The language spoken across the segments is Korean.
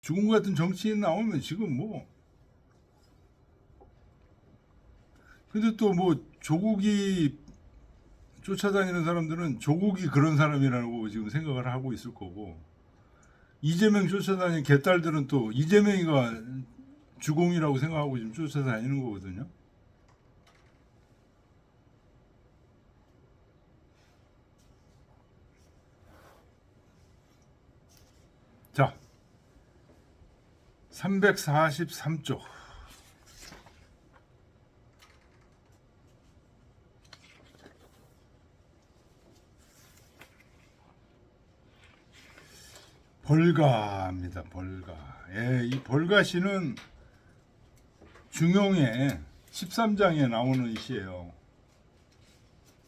죽은 것 같은 정치인 나오면 지금 뭐 근데 또 뭐 조국이 쫓아다니는 사람들은 조국이 그런 사람이라고 지금 생각을 하고 있을 거고 이재명 쫓아다니는 개딸들은 또 이재명이가 주공이라고 생각하고 지금 쫓아다니는 거거든요. 자, 343쪽. 벌가입니다. 벌가. 예, 이 벌가시는 중용의 13장에 나오는 시예요.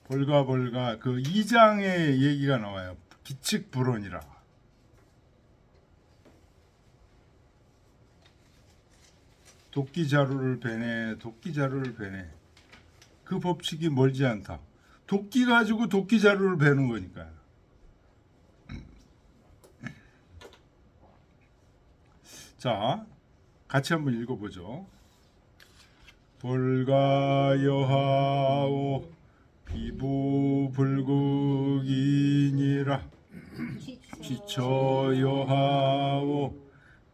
벌가 그 2장의 얘기가 나와요. 기측불언이라. 도끼자루를 베네, 도끼자루를 베네. 그 법칙이 멀지 않다. 도끼 가지고 도끼자루를 베는 거니까요. 자, 같이 한번 읽어보죠. 벌가여하오 비부불국이니라 지쳐여하오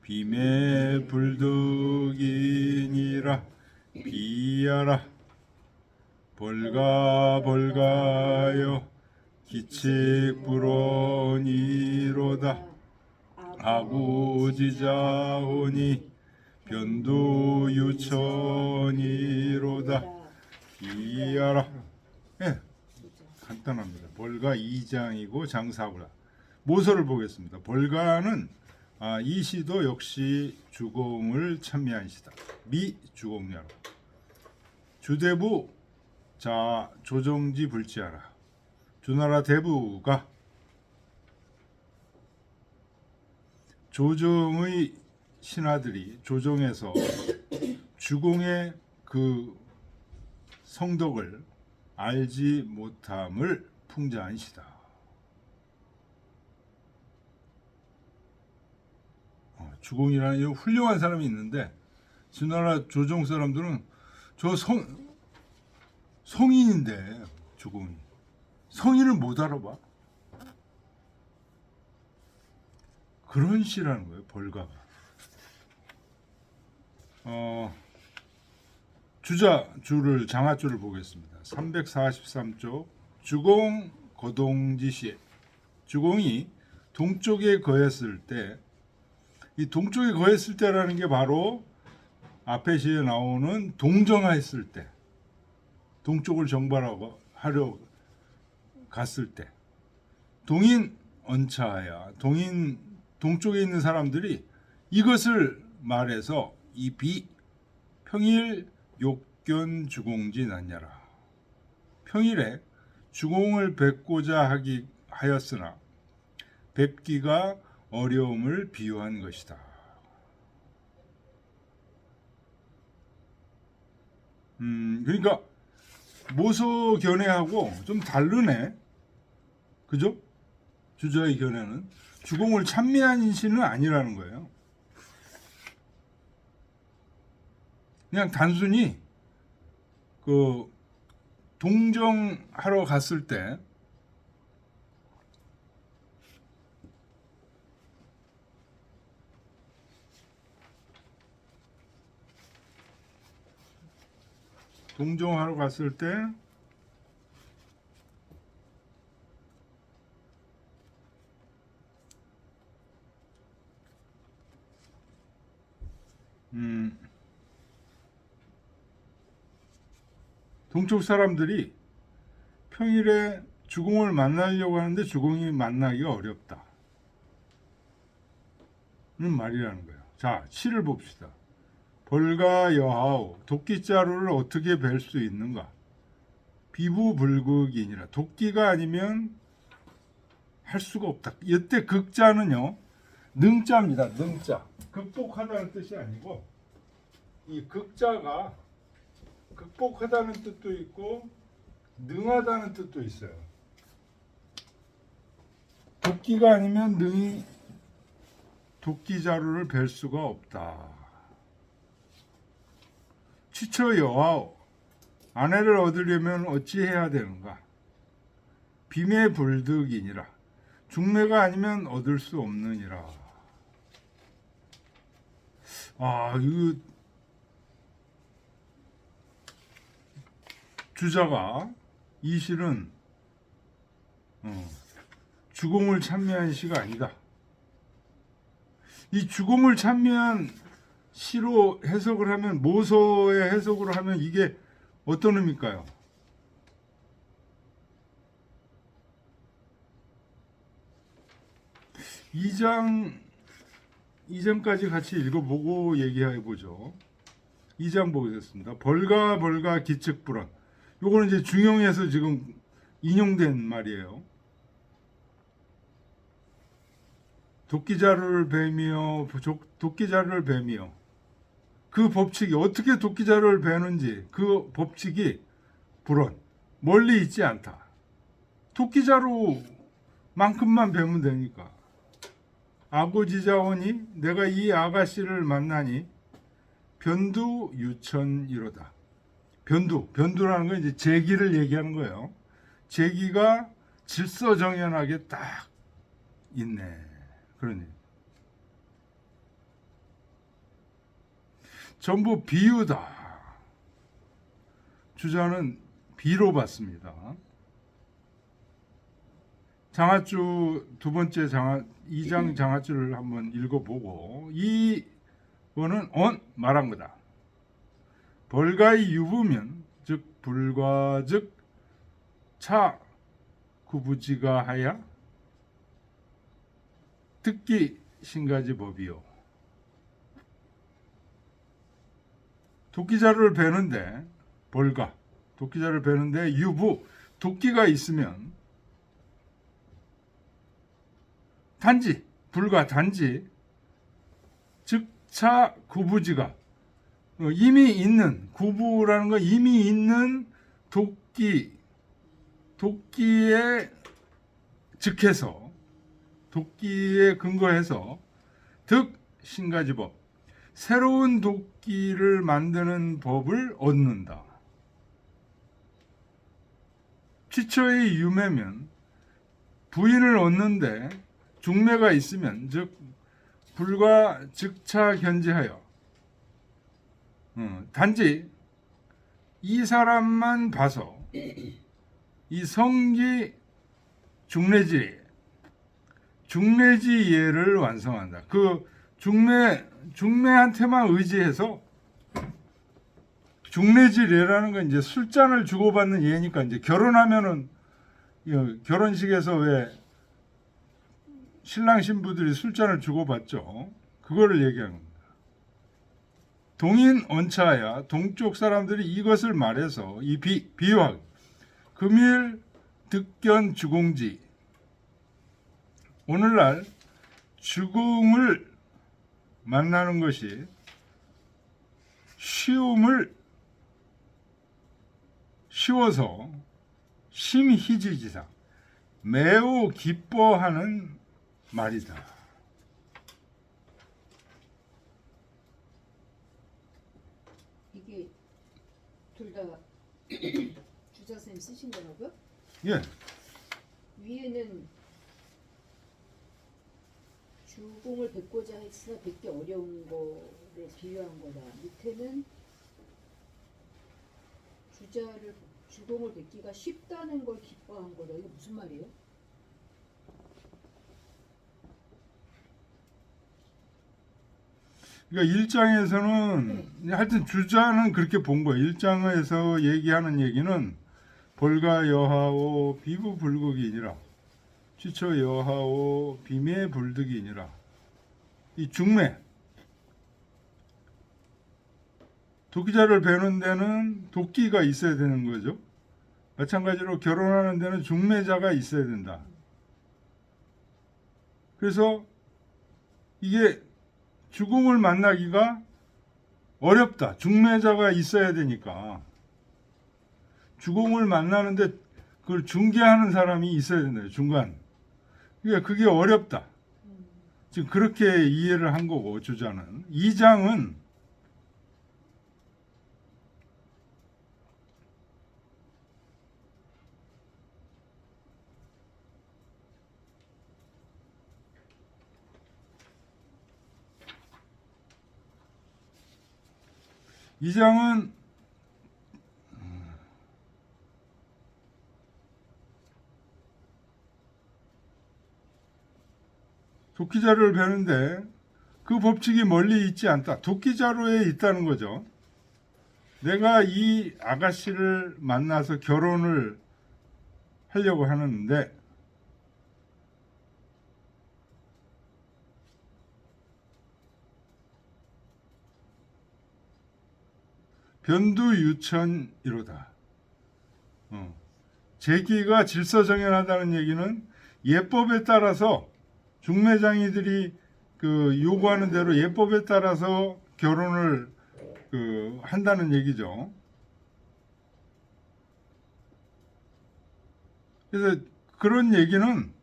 비매불득이니라 비하라 벌가여 기칙불언이로다 아구지자오니 변두유천이로다 비하라. 예, 간단합니다. 벌가 2장이고 장사구라. 모서를 보겠습니다. 벌가는 이 시도 역시 주공을 찬미한 시다. 미주공야로. 주대부 자 조정지 불지하라. 주나라 대부가 조정의 신하들이 조정에서 주공의 그 성덕을 알지 못함을 풍자한 시다. 주공이라는 이 훌륭한 사람이 있는데 주나라 조정 사람들은 저 성인인데 주공이 성인을 못 알아봐. 그런 시라는 거예요. 벌가가. 주자주를 장하주를 보겠습니다. 343쪽 주공 거동지시. 주공이 동쪽에 거했을 때, 이 동쪽에 거했을 때라는 게 바로 앞에 시에 나오는 동정했을 때, 동쪽을 정발하고 하려 갔을 때, 동인 언차야, 동쪽에 있는 사람들이 이것을 말해서 이 평일 욕견 주공지 난야라. 평일에 주공을 뵙고자 하였으나 뵙기가 어려움을 비유한 것이다. 그러니까 모서 견해하고 좀 다르네. 그죠? 주저의 견해는 주공을 찬미한 시는 아니라는 거예요. 그냥 단순히 그 동정하러 갔을 때 동쪽 사람들이 평일에 주공을 만나려고 하는데 주공이 만나기가 어렵다. 는 말이라는 거예요. 자, 시를 봅시다. 벌가여하오 도끼자루를 어떻게 뵐 수 있는가? 비부불극이니라. 도끼가 아니면 할 수가 없다. 이때 극자는요. 능자입니다. 능자. 극복하다는 뜻이 아니고 이 극자가 극복하다는 뜻도 있고 능하다는 뜻도 있어요. 도끼가 아니면 도끼자루를 뵐 수가 없다. 취처 여하오, 아내를 얻으려면 어찌해야 되는가? 빔의 불득이니라. 중매가 아니면 얻을 수 없느니라. 이거 주자가 이 시는 주공을 찬미한 시가 아니다. 이 주공을 찬미한 시로 해석을 하면, 모서의 해석으로 하면 이게 어떤 의미일까요? 이 장까지 같이 읽어보고 얘기해보죠. 2장 보겠습니다. 벌가 벌가 기측불언. 요거는 이제 중용에서 지금 인용된 말이에요. 도끼자루를 베며 그 법칙이 어떻게 도끼자루를 베는지 그 법칙이 불언 멀리 있지 않다. 도끼자루만큼만 베면 되니까. 아고지자오니 내가 이 아가씨를 만나니 변두 유천이로다. 변두라는 건 이제 제기를 얘기하는 거예요. 제기가 질서정연하게 딱 있네. 그러니 전부 비유다. 주자는 비로 봤습니다. 장하주 두 번째 2장 장하주를 한번 읽어보고 이거는 말한 거다. 벌가의 유부면 즉 불과 즉 차 구부지가 하야 듣기 신가지 법이요. 도끼자루를 베는데 벌가 도끼자루를 베는데 유부 도끼가 있으면 단지 불과 단지 즉차 구부지가 이미 있는 구부라는 건 이미 있는 도끼에 즉해서 도끼에 근거해서 득 신가지법 새로운 도끼를 만드는 법을 얻는다. 취처의 유매면 부인을 얻는데 중매가 있으면 즉 불과 즉차 견지하여 단지 이 사람만 봐서 이 성기 중례지 예를 완성한다. 그 중매한테만 의지해서 중례지례라는 건 이제 술잔을 주고받는 예니까 이제 결혼하면은 결혼식에서 왜 신랑 신부들이 술잔을 주고받죠. 그거를 얘기하는 겁니다. 동인 언차야 동쪽 사람들이 이것을 말해서 이 비유하기 금일 득견 주공지 오늘날 주공을 만나는 것이 쉬워서 심희지지사 매우 기뻐하는 말이다. 이게 둘 다 주자 선생님 쓰신 거라고요? 예. 위에는 주공을 뵙고자 했으나 뵙기 어려운 거를 비유한 거다. 밑에는 주공을 뵙기가 쉽다는 걸 기뻐한 거다. 이게 무슨 말이에요? 그러니까 1장에서는 하여튼 주자는 그렇게 본 거예요. 1장에서 얘기하는 얘기는 벌가 여하오 비부 불극이니라 취처 여하오 비매 불득이니라. 이 중매 도끼자를 베는 데는 도끼가 있어야 되는 거죠. 마찬가지로 결혼하는 데는 중매자가 있어야 된다. 그래서 이게 주공을 만나기가 어렵다. 중매자가 있어야 되니까. 주공을 만나는데 그걸 중개하는 사람이 있어야 된다. 중간. 그러니까 그게 어렵다. 지금 그렇게 이해를 한 거고 주자는 2장은 도끼자루를 베는데 그 법칙이 멀리 있지 않다. 도끼자루에 있다는 거죠. 내가 이 아가씨를 만나서 결혼을 하려고 하는데 변두유천이로다. 제기가 질서정연하다는 얘기는 예법에 따라서 중매장이들이 그 요구하는 대로 예법에 따라서 결혼을 한다는 얘기죠. 그래서 그런 얘기는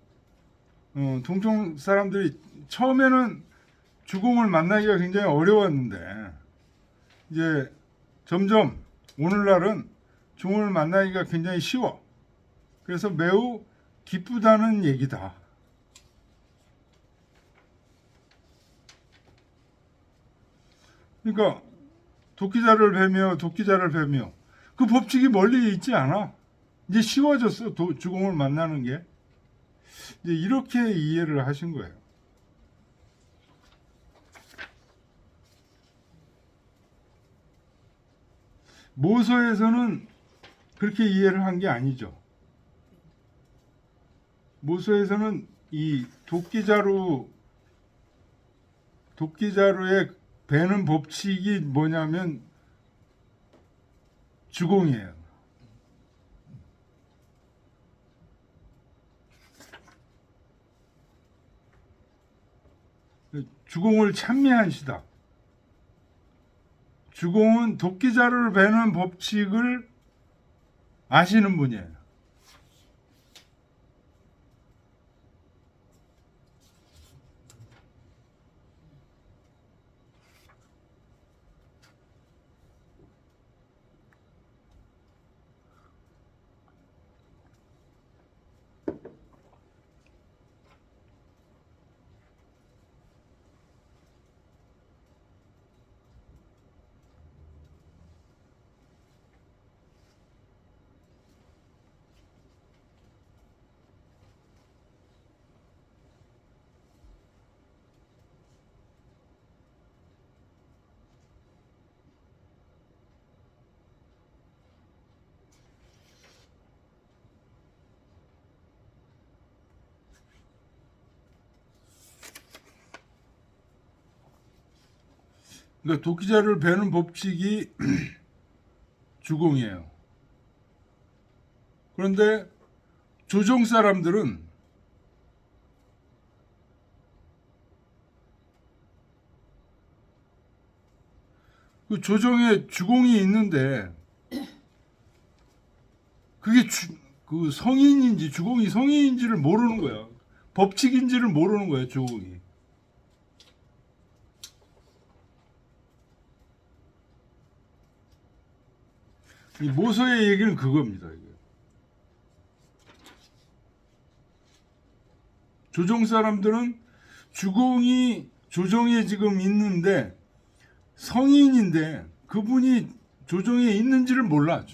동종 사람들이 처음에는 주공을 만나기가 굉장히 어려웠는데 이제 점점 오늘날은 중을 만나기가 굉장히 쉬워. 그래서 매우 기쁘다는 얘기다. 그러니까 도끼자를 베며 그 법칙이 멀리 있지 않아. 이제 쉬워졌어. 주공을 만나는 게. 이제 이렇게 이해를 하신 거예요. 모서에서는 그렇게 이해를 한 게 아니죠. 모서에서는 이 도끼자루에 베는 법칙이 뭐냐면 주공이에요. 주공을 찬미한 시다. 주공은 도끼자루를 베는 법칙을 아시는 분이에요. 그러니까 도끼자루를 베는 법칙이 주공이에요. 그런데 조정 사람들은 그 조정에 주공이 있는데 그게 그 성인인지 주공이 성인인지를 모르는 거야. 법칙인지를 모르는 거야, 주공이. 이 모서의 얘기는 그겁니다. 이게. 조정 사람들은 주공이 조정에 지금 있는데 성인인데 그분이 조정에 있는지를 몰라.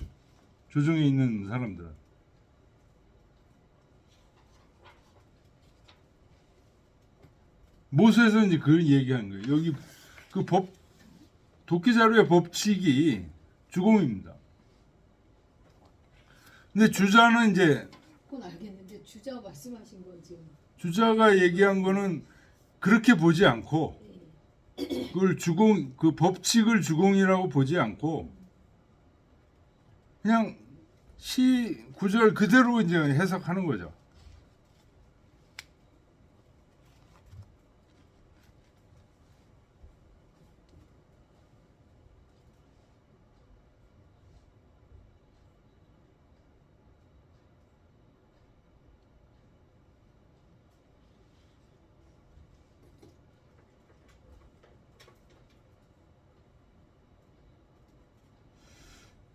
조정에 있는 사람들은. 모세에서 이제 그걸 얘기한 거예요. 여기 그 도끼자루의 법칙이 주공입니다. 근데 주자는 이제 그건 알겠는데 주자 말씀하신 건 지금 주자가 얘기한 거는 그렇게 보지 않고 그걸 그 법칙을 주공이라고 보지 않고 그냥 시 구절 그대로 이제 해석하는 거죠.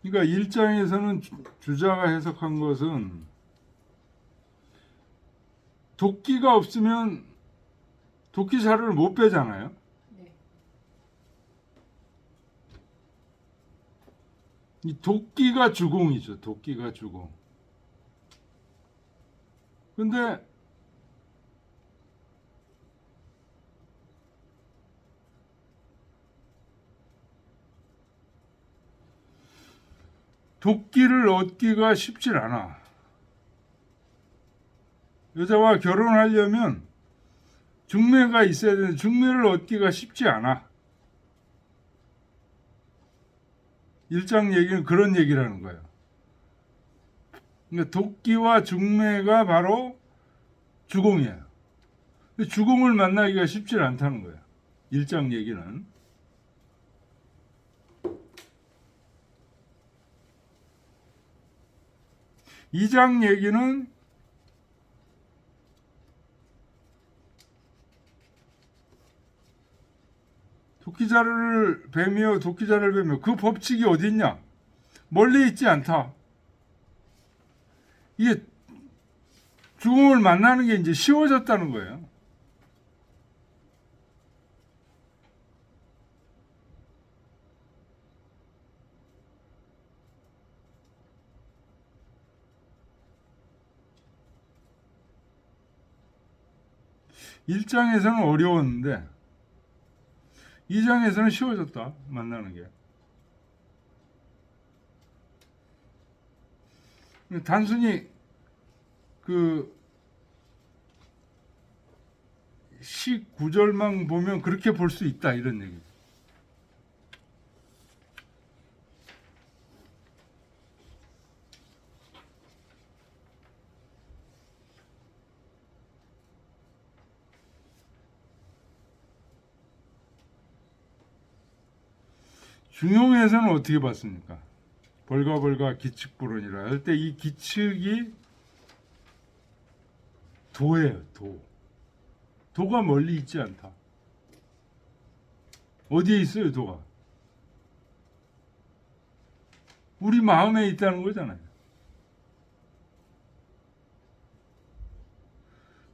그러니까 일장에서는 주자가 해석한 것은 도끼가 없으면 도끼 자루를 못 빼잖아요. 네. 이 도끼가 주공이죠. 도끼가 주공. 근데 도끼를 얻기가 쉽질 않아. 여자와 결혼하려면 중매가 있어야 되는데 중매를 얻기가 쉽지 않아. 일장 얘기는 그런 얘기라는 거예요. 그러니까 도끼와 중매가 바로 주공이에요. 근데 주공을 만나기가 쉽지 않다는 거예요. 일장 얘기는. 이장 얘기는 도끼자루를 베며 도끼자루를 베며 그 법칙이 어디 있냐? 멀리 있지 않다. 이게 주공을 만나는 게 이제 쉬워졌다는 거예요. 일장에서는 어려웠는데 이장에서는 쉬워졌다. 만나는 게. 단순히 그 시 구절만 보면 그렇게 볼 수 있다 이런 얘기. 중용에서는 어떻게 봤습니까? 벌가벌가 기측불언이라 할 때 이 기측이 도예요. 도. 도가 멀리 있지 않다. 어디에 있어요, 도가? 우리 마음에 있다는 거잖아요.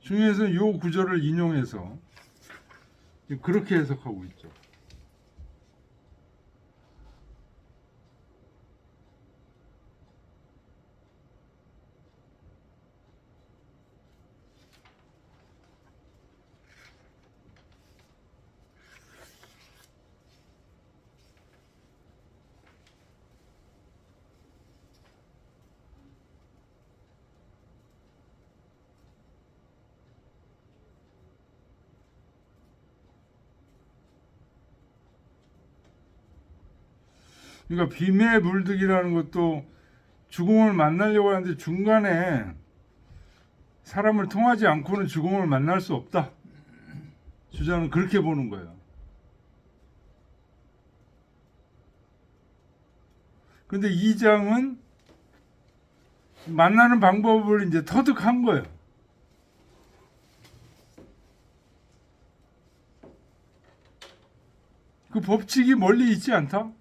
중에서 이 구절을 인용해서 그렇게 해석하고 있죠. 그러니까 빔의 물득이라는 것도 주공을 만나려고 하는데 중간에 사람을 통하지 않고는 주공을 만날 수 없다. 주자는 그렇게 보는 거예요. 근데 이 장은 만나는 방법을 이제 터득한 거예요. 그 법칙이 멀리 있지 않다?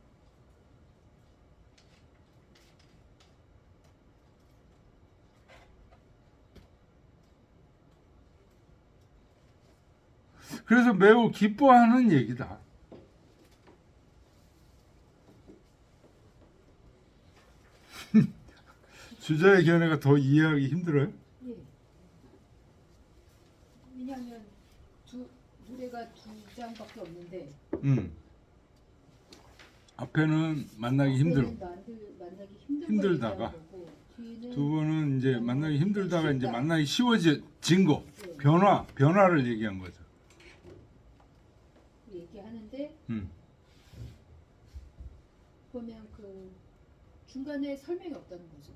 그래서 매우 기뻐하는 얘기다. 주자의 견해가 더 이해하기 힘들어요? 예. 왜냐하면 노래가 두 장밖에 없는데 앞에는 만나기 힘들어. 만나기 힘든 힘들다가. 걸 얘기하는 거고, 뒤는 두 번은 이제 만나기 힘들다가 이제 쉽다. 만나기 쉬워진 거. 네. 변화를 얘기한 거죠. 얘기하는데 음. 보면 그 중간에 설명이 없다는 거죠.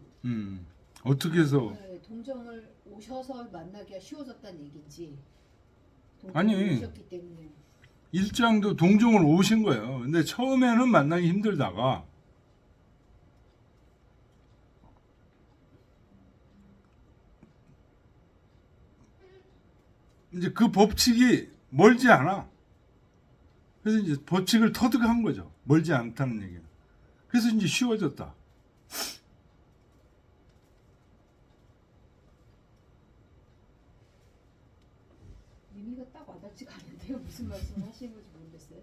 어떻게 해서 네, 동정을 오셔서 만나기가 쉬워졌다는 얘기인지. 아니. 동정을 오셨기 때문에. 일장도 동종을 오신 거예요. 근데 처음에는 만나기 힘들다가 이제 그 법칙이 멀지 않아. 그래서 이제 법칙을 터득한 거죠. 멀지 않다는 얘기는. 그래서 이제 쉬워졌다. 와닿지가 않는데요. 무슨 말씀 하시는 건지 모르겠어요.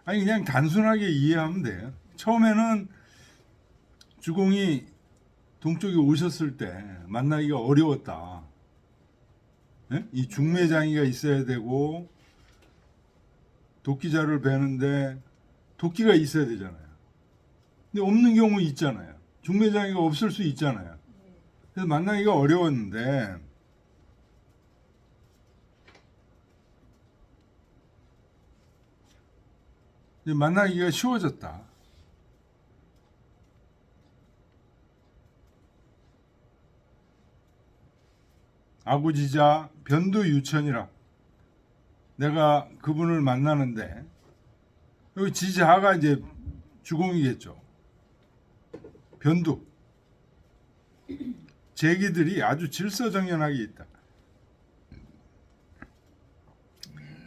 아니 그냥 단순하게 이해하면 돼요. 처음에는 주공이 동쪽에 오셨을 때 만나기가 어려웠다. 예? 이 중매장이가 있어야 되고 도끼자를 베는데 도끼가 있어야 되잖아요. 근데 없는 경우 있잖아요. 중매장이가 없을 수 있잖아요. 그래서 만나기가 어려웠는데 이제 만나기가 쉬워졌다. 아구지자 변두유천이라 내가 그분을 만나는데 여기 지자가 이제 주공이겠죠. 변두 제기들이 아주 질서정연하게 있다.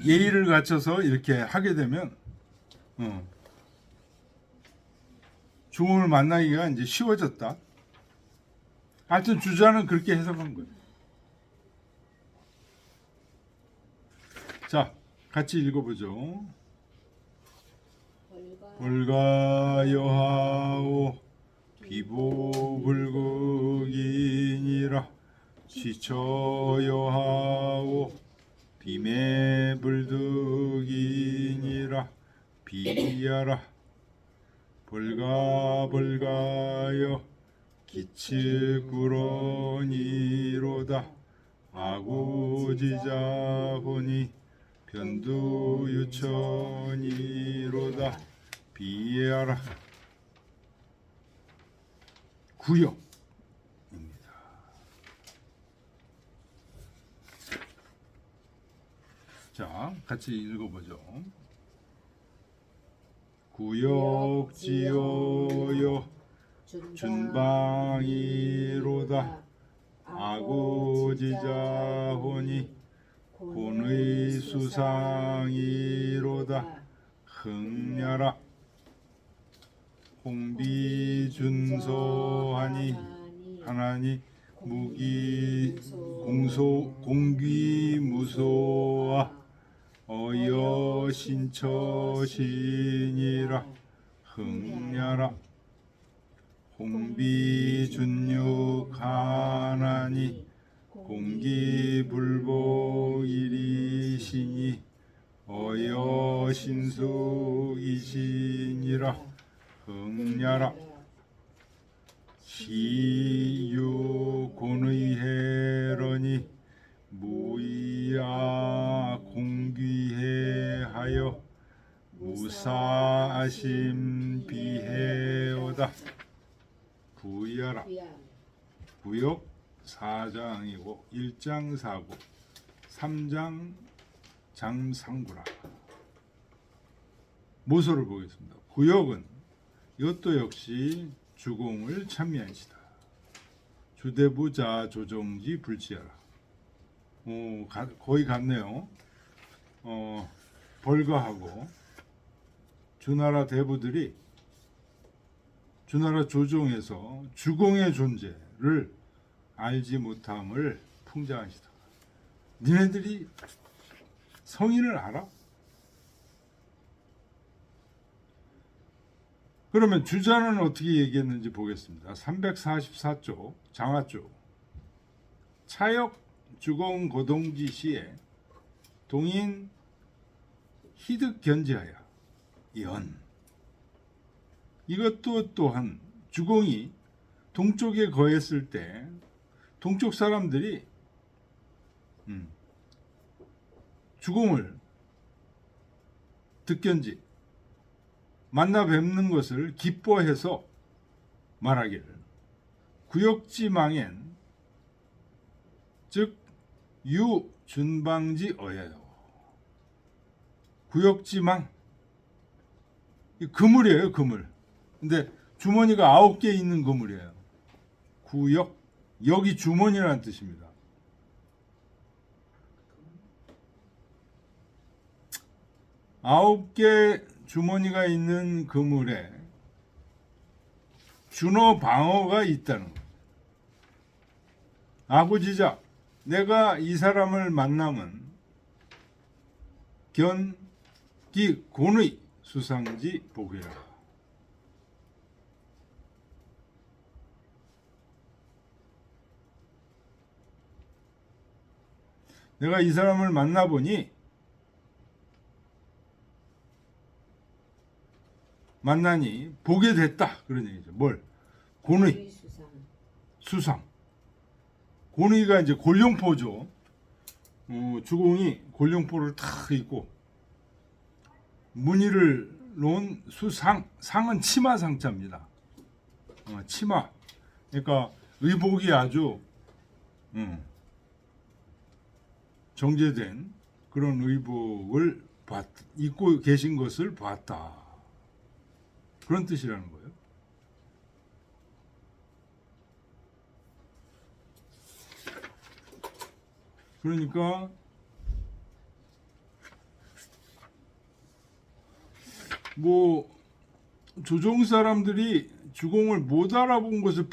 예의를 갖춰서 이렇게 하게 되면 주공을 만나기가 이제 쉬워졌다. 하여튼 주자는 그렇게 해석한 거예요. 자, 같이 읽어보죠. 볼가여하오 비보불극이니라 지처여하오 비매불득이니라 비야라 볼가볼가여 기치구러니로다 아구지자호니 변두유천이로다 비야라 구역입니다. 자, 같이 읽어보죠. 구역지어여 준방이로다 아구지자호니 곤의 수상이로다 흥냐라 홍비준소하니 하나니 공기무소와 어여신처신이라 흥냐라 홍비준육하나니 공기불복이리시니 어여신숙이시니라 흥냐라 시유곤의해러니 무이야 공귀해하여 무사아심 비해오다 구야라 구역 4장이고 1장 4구 3장 장상구라. 모소를 보겠습니다. 구역은 이것도 역시 주공을 찬미한시다. 주대부자 조정지 불지하라. 거의 같네요. 벌거하고 주나라 대부들이 주나라 조정에서 주공의 존재를 알지 못함을 풍자하시다. 니네들이 성인을 알아? 그러면 주자는 어떻게 얘기했는지 보겠습니다. 344조 장하조 차역 주공 고동지 시에 동인 희득 견지하여 연 이것도 또한 주공이 동쪽에 거했을 때 동쪽 사람들이 주공을 득견지 만나 뵙는 것을 기뻐해서 말하기를 구역지망엔 즉 유준방지 어예요. 구역지망 그물이에요. 그물. 근데 주머니가 9개 있는 그물이에요. 구역 여기 주머니라는 뜻입니다. 아홉 개 주머니가 있는 그물에 준어 방어가 있다는 거. 아구지자 내가 이 사람을 만나면 견기곤의 수상지 보기라. 내가 이 사람을 만나보니 만나니 보게 됐다 그런 얘기죠. 뭘? 곤의 수상. 수상. 곤의가 이제 골룡포죠. 주공이 골룡포를 탁 입고 무늬를 놓은 수상. 상은 치마 상자입니다. 치마. 그러니까 의복이 아주 정제된 그런 의복을 입고 계신 것을 봤다. 그런 뜻이라는 거예요. 그러니까 뭐 조정 사람들이 주공을 못 알아본 것을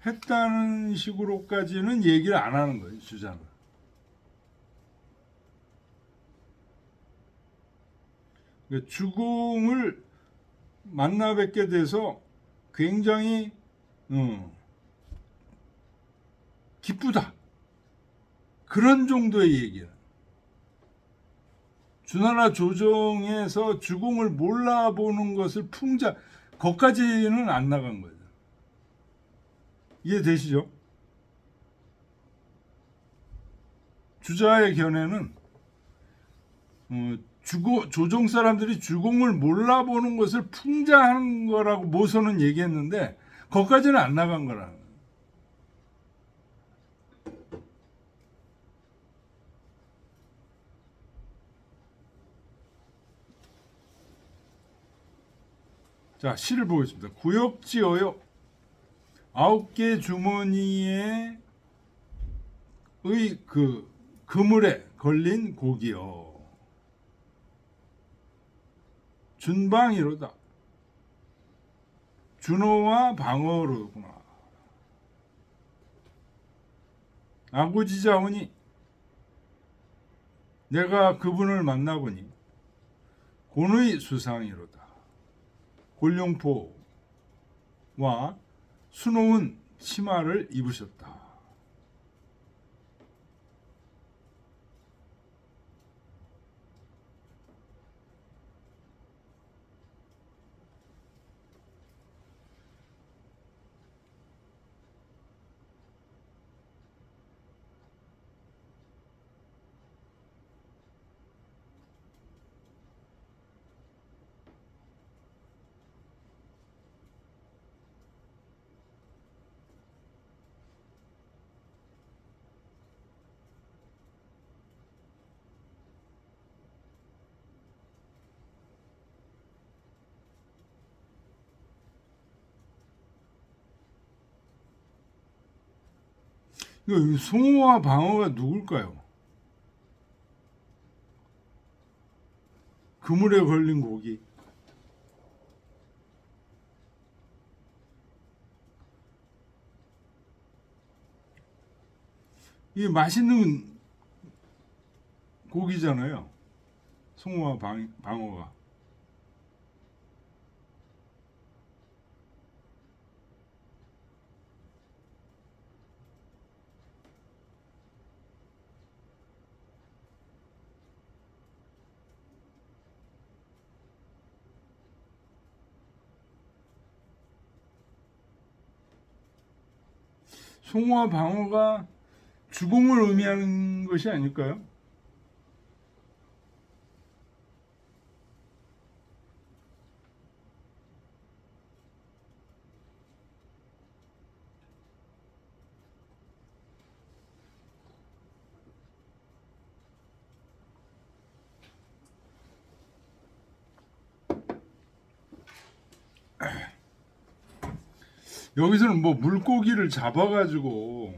풍자했다는 식으로까지는 얘기를 안 하는 거예요. 주장을. 그러니까 주공을 만나 뵙게 돼서 굉장히 기쁘다. 그런 정도의 얘기야. 주나라 조정에서 주공을 몰라보는 것을 거기까지는 안 나간 거죠. 이해되시죠? 주자의 견해는 조정 사람들이 주공을 몰라보는 것을 풍자한 거라고 모서는 얘기했는데 거기까지는 안 나간 거라는 거예요. 자, 시를 보겠습니다. 구역지어요. 9개 주머니에 그 그물에 걸린 고기여. 준방이로다. 준호와 방어로구나. 아구지자오니 내가 그분을 만나보니 곤의 수상이로다. 골룡포와 수놓은 치마를 입으셨다. 송호와 방어가 누굴까요? 그물에 걸린 고기. 이게 맛있는 고기잖아요. 송호와 방어가. 송호와 방어가 주공을 의미하는 것이 아닐까요? 여기서는 뭐 물고기를 잡아가지고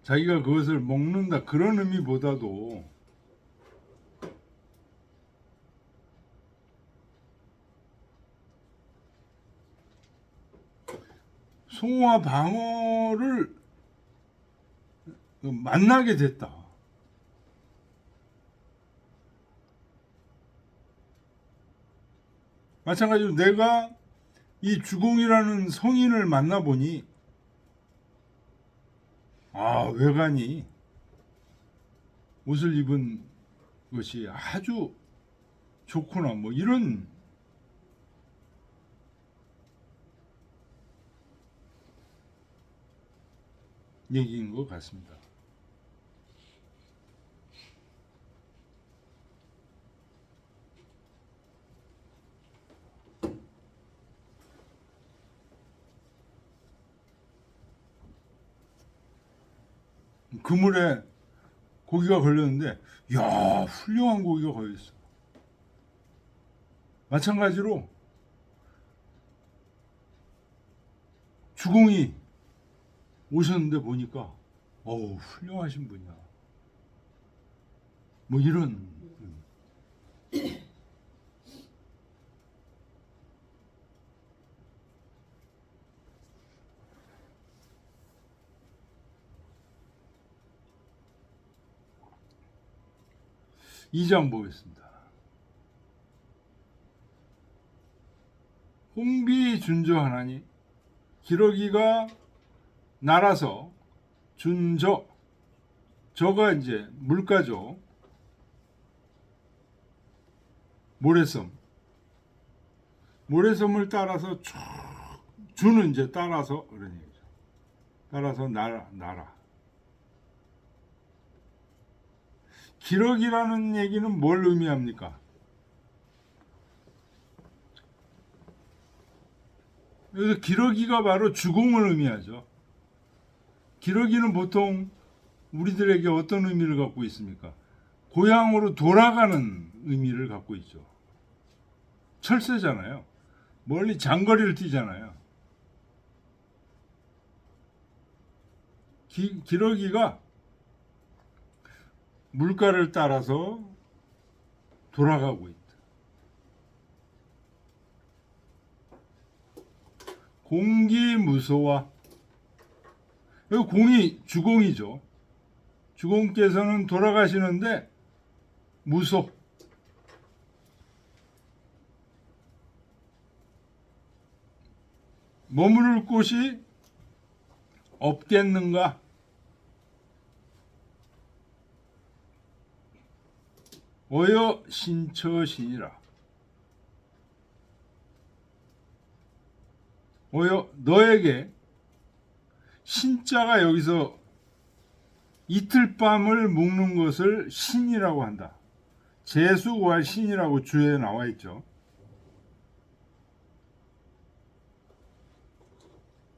자기가 그것을 먹는다 그런 의미보다도 송어와 방어를 만나게 됐다. 마찬가지로 내가 이 주공이라는 성인을 만나보니 외관이 옷을 입은 것이 아주 좋구나 뭐 이런 얘기인 것 같습니다. 그물에 고기가 걸렸는데 야 훌륭한 고기가 걸렸어. 마찬가지로 주공이 오셨는데 보니까 훌륭하신 분이야. 뭐 이런 이 장 보겠습니다. 홍비준저하나니 기러기가 날아서 준저 저가 이제 물가죠. 모래섬을 따라서 쭉 주는 이제 따라서 그런 얘기죠. 따라서 날아. 기러기라는 얘기는 뭘 의미합니까? 그래서 기러기가 바로 주공을 의미하죠. 기러기는 보통 우리들에게 어떤 의미를 갖고 있습니까? 고향으로 돌아가는 의미를 갖고 있죠. 철새잖아요. 멀리 장거리를 뛰잖아요. 기러기가 물가를 따라서 돌아가고 있다. 공기무소와 여기 공이 주공이죠. 주공께서는 돌아가시는데 무소 머무를 곳이 없겠는가? 어여 신처신이라. 어여 너에게 신자가 여기서 이틀 밤을 묵는 것을 신이라고 한다. 재수구할 신이라고 주에 나와 있죠.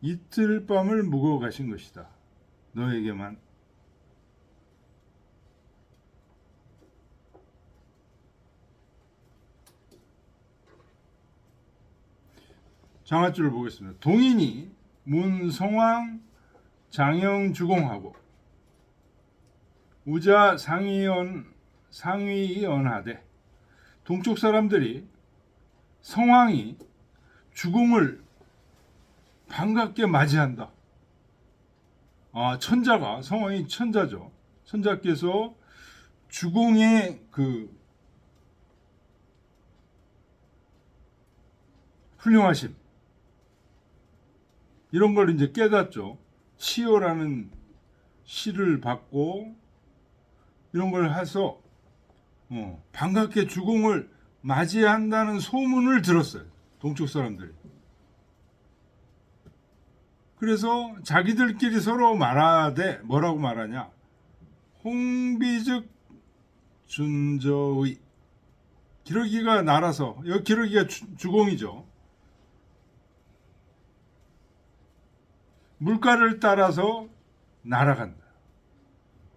이틀 밤을 묵어 가신 것이다. 너에게만. 장화줄을 보겠습니다. 동인이 문성왕 장영주공하고 우자 상위연하되 동쪽 사람들이 성왕이 주공을 반갑게 맞이한다. 천자가 성왕이 천자죠. 천자께서 주공의 그 훌륭하심 이런 걸 이제 깨닫죠. 시효라는 시를 받고 이런 걸 해서 반갑게 주공을 맞이한다는 소문을 들었어요. 동쪽 사람들이. 그래서 자기들끼리 서로 말하되 뭐라고 말하냐? 홍비즉 준저의 기러기가 날아서 여기 기러기가 주공이죠. 물가를 따라서 날아간다.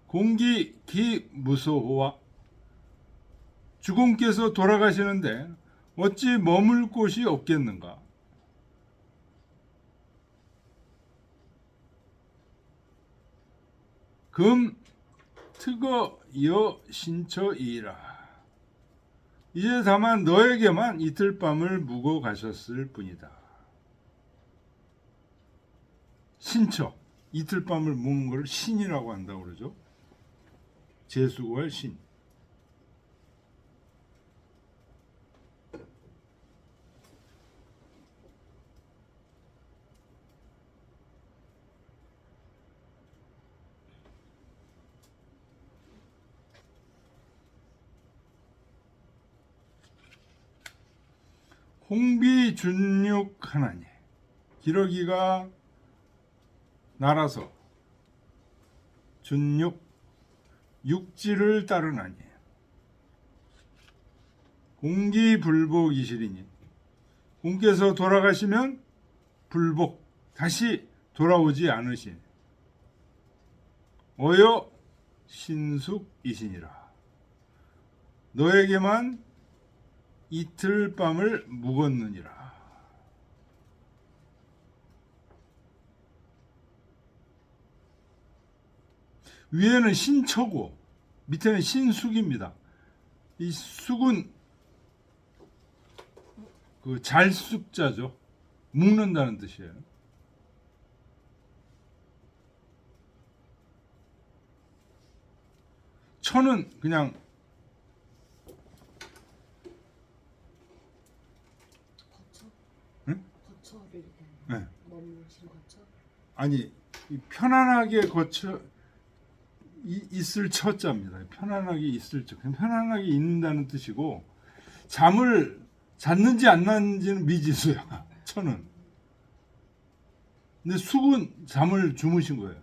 공기 기무소호와 주공께서 돌아가시는데 어찌 머물 곳이 없겠는가? 금 특어 여 신처이라. 이제 다만 너에게만 이틀 밤을 묵어 가셨을 뿐이다. 신처 이틀 밤을 묵은 걸 신이라고 한다고 그러죠. 재수구할 신. 홍비준육 하나니 기러기가 날아서 준육 육지를 따르나니 공기불복이시리니 공께서 돌아가시면 불복 다시 돌아오지 않으신 어여 신숙이시니라. 너에게만 이틀 밤을 묵었느니라. 위에는 신처고 밑에는 신숙입니다. 이 숙은 그 잘숙자죠. 묵는다는 뜻이에요. 처는 그냥 거처? 응? 거처를 이렇게 네. 머무신 거처? 아니 편안하게 있을 처자입니다. 편안하게 있을 처. 편안하게 있는다는 뜻이고 잠을 잤는지 안 잤는지는 미지수야. 처는. 근데 숙은 잠을 주무신 거예요.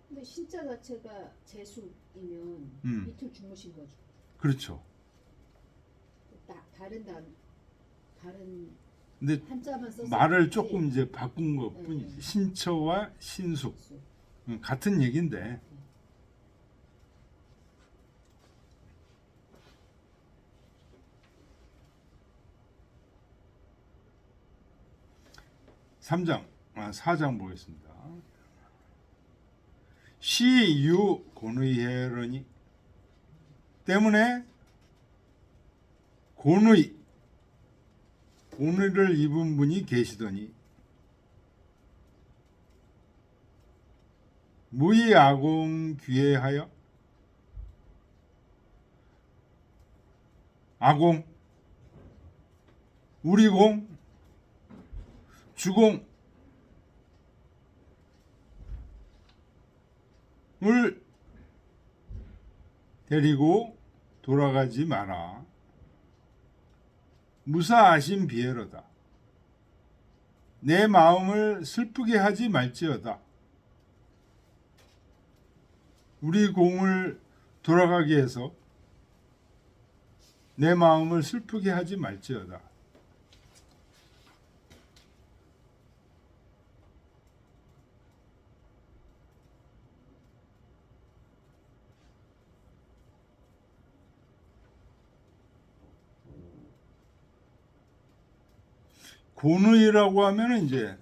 근데 신자 자체가 재수이면 이틀 주무신 거죠. 그렇죠. 다른 근데 한자만 써서 말을 그렇지. 조금 이제 바꾼 것 뿐이지. 신처와 신숙 같은 얘기인데 사 장 보겠습니다. 시유 곤의해러니 때문에 곤의를 입은 분이 계시더니 무의아공 귀해하여 아공 우리공 주공을 데리고 돌아가지 마라. 무사하신 비에러다. 내 마음을 슬프게 하지 말지어다. 우리 공을 돌아가게 해서 내 마음을 슬프게 하지 말지어다. 곤의라고 하면 이제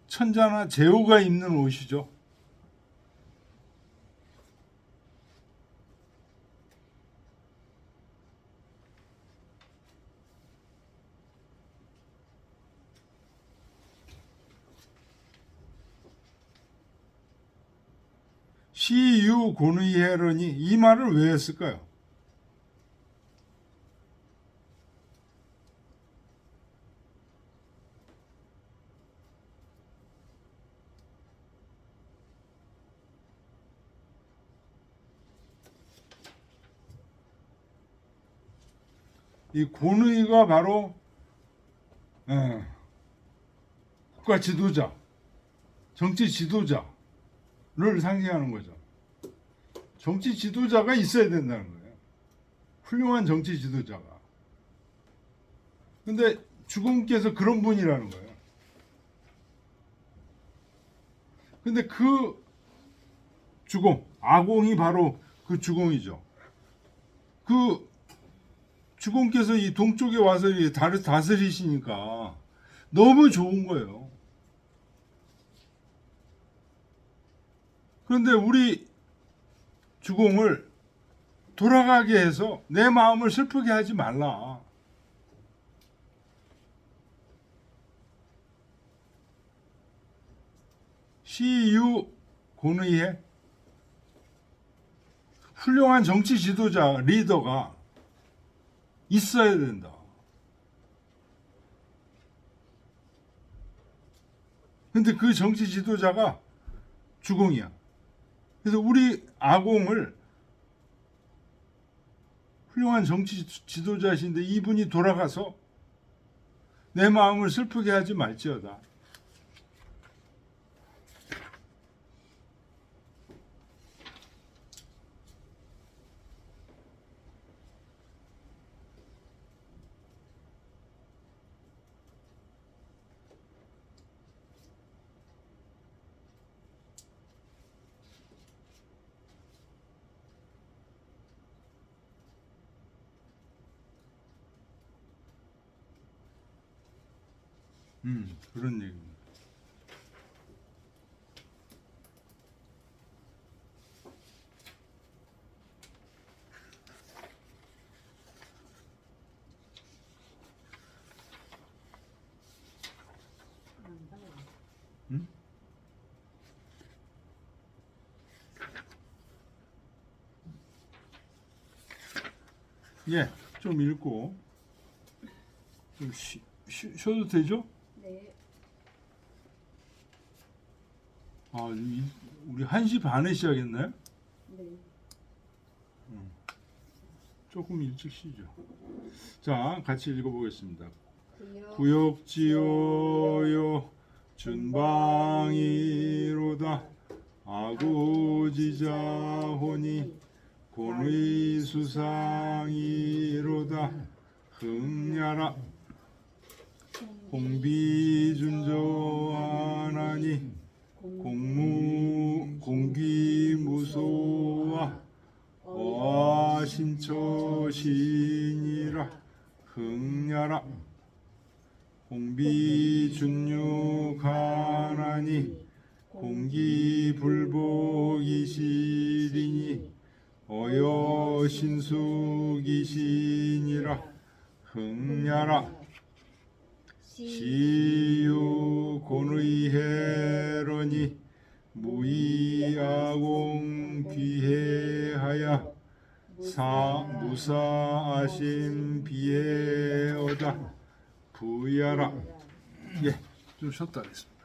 천자나 제후가 입는 옷이죠. 시유 곤의해러니 이 말을 왜 했을까요? 이 곤의가 바로 국가 지도자, 정치 지도자를 상징하는 거죠. 정치 지도자가 있어야 된다는 거예요. 훌륭한 정치 지도자가. 근데 주공께서 그런 분이라는 거예요. 근데 그 주공, 아공이 바로 그 주공이죠. 그 주공께서 이 동쪽에 와서 다스리시니까 너무 좋은 거예요. 그런데 우리 주공을 돌아가게 해서 내 마음을 슬프게 하지 말라. 시유 권의해? 훌륭한 정치 지도자, 리더가 있어야 된다. 근데 그 정치 지도자가 주공이야. 그래서 우리 아공을 훌륭한 정치 지도자신데 이분이 돌아가서 내 마음을 슬프게 하지 말지어다. 그런 얘기입니다. 음? 예, 좀 읽고 좀 쉬어도 되죠? 네. 아, 우리 1시 반에 시작했나요? 네. 조금 일찍 쉬죠. 자, 같이 읽어보겠습니다. 구역 구역지어요 준방이로다 아구지자호니 곤의수상이로다 흥야라 공비준조하나니 공기무소와 어신처신이라 흥야라 공비준육하나니 공기불복이시리니 어여신숙이시니라 흥야라 시유곤의해러니 무이아공 귀해하야 무사아심 비해어다 부야라. 예, 좀 쉬었다 하겠습니다.